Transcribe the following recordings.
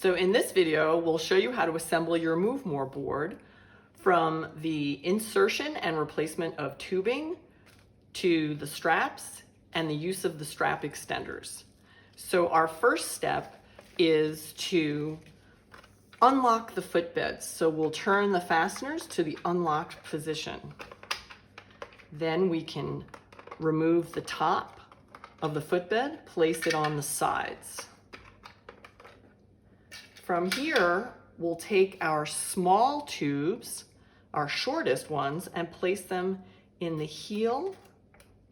So in this video, we'll show you how to assemble your MoveMor board from the insertion and replacement of tubing to the straps and the use of the strap extenders. So our first step is to unlock the footbeds. So we'll turn the fasteners to the unlocked position. Then we can remove the top of the footbed, place it on the sides. From here, we'll take our small tubes, our shortest ones, and place them in the heel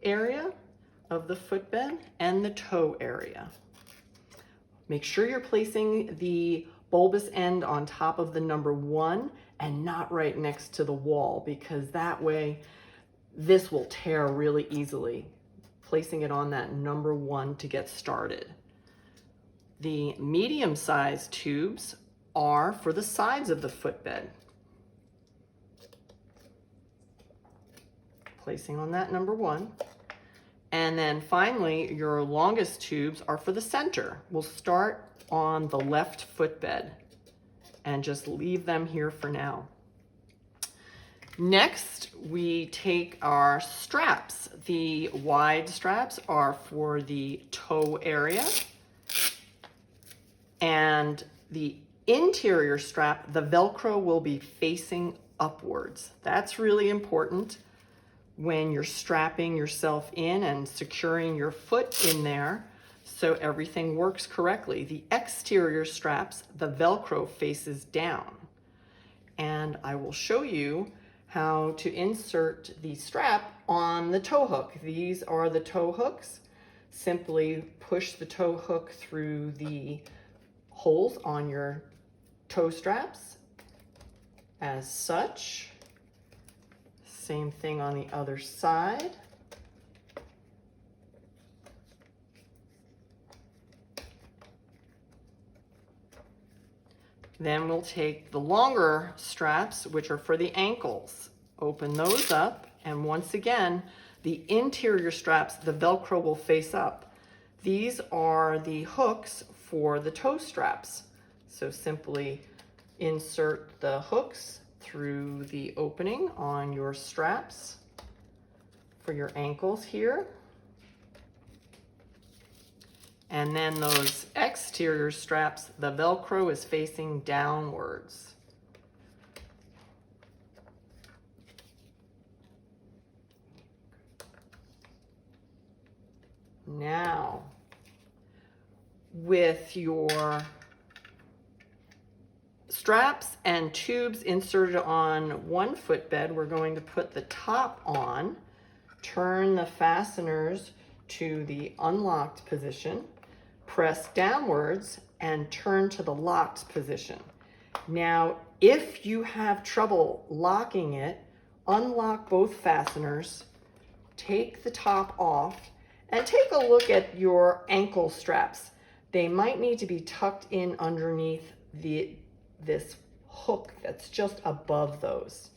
area of the footbed and the toe area. Make sure you're placing the bulbous end on top of the number 1 and not right next to the wall, because that way this will tear really easily. Placing it on that number 1 to get started. The medium-sized tubes are for the sides of the footbed. Placing on that number 1. And then finally, your longest tubes are for the center. We'll start on the left footbed and just leave them here for now. Next, we take our straps. The wide straps are for the toe area. And the interior strap, the Velcro will be facing upwards. That's really important when you're strapping yourself in and securing your foot in there so everything works correctly. The exterior straps, the Velcro faces down. And I will show you how to insert the strap on the toe hook. These are the toe hooks. Simply push the toe hook through the holes on your toe straps as such. Same thing on the other side. Then we'll take the longer straps, which are for the ankles. Open those up, and once again, the interior straps, the Velcro will face up. These are the hooks for the toe straps. So simply insert the hooks through the opening on your straps for your ankles here. And then those exterior straps, the Velcro is facing downwards. Now, with your straps and tubes inserted on one footbed, we're going to put the top on, turn the fasteners to the unlocked position, press downwards, and turn to the locked position. Now, if you have trouble locking it, unlock both fasteners, take the top off, and take a look at your ankle straps. They might need to be tucked in underneath this hook that's just above those.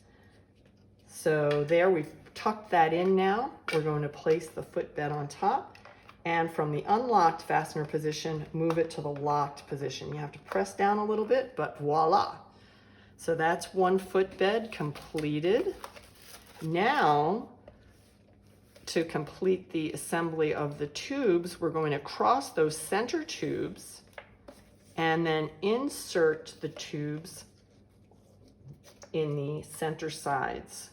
So there, we've tucked that in now. We're going to place the footbed on top, and from the unlocked fastener position, move it to the locked position. You have to press down a little bit, but voila. So that's one footbed completed. Now, to complete the assembly of the tubes, we're going to cross those center tubes and then insert the tubes in the center sides.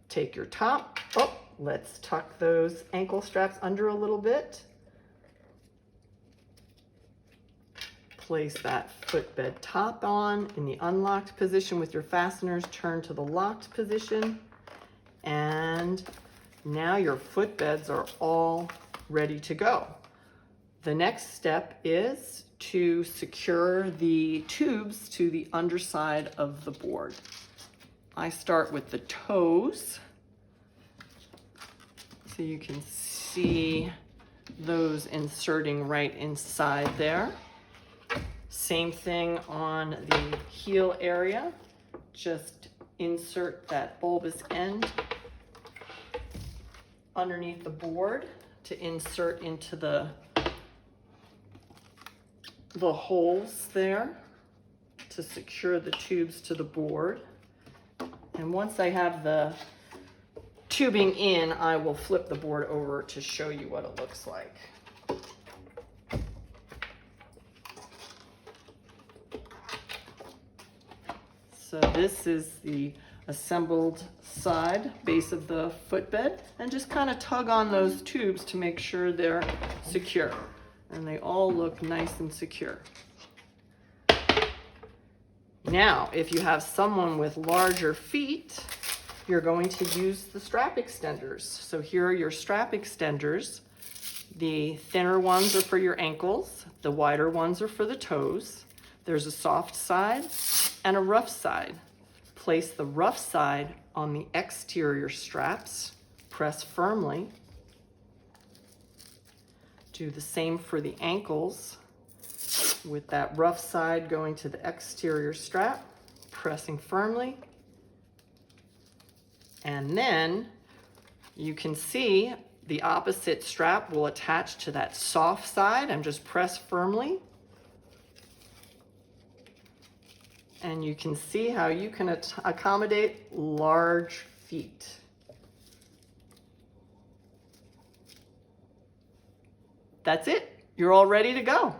Take your top, let's tuck those ankle straps under a little bit. Place that footbed top on in the unlocked position with your fasteners, turn to the locked position, and now your footbeds are all ready to go. The next step is to secure the tubes to the underside of the board. I start with the toes, so you can see those inserting right inside there. Same thing on the heel area. Just insert that bulbous end underneath the board to insert into the the holes there to secure the tubes to the board. And once I have the tubing in, I will flip the board over to show you what it looks like. So this is the assembled side base of the footbed, and just kind of tug on those tubes to make sure they're secure. And they all look nice and secure. Now, if you have someone with larger feet, you're going to use the strap extenders. So here are your strap extenders. The thinner ones are for your ankles. The wider ones are for the toes. There's a soft side and a rough side. Place the rough side on the exterior straps. Press firmly. Do the same for the ankles, with that rough side going to the exterior strap, pressing firmly. And then you can see the opposite strap will attach to that soft side, and just press firmly. And you can see how you can accommodate large feet. That's it. You're all ready to go.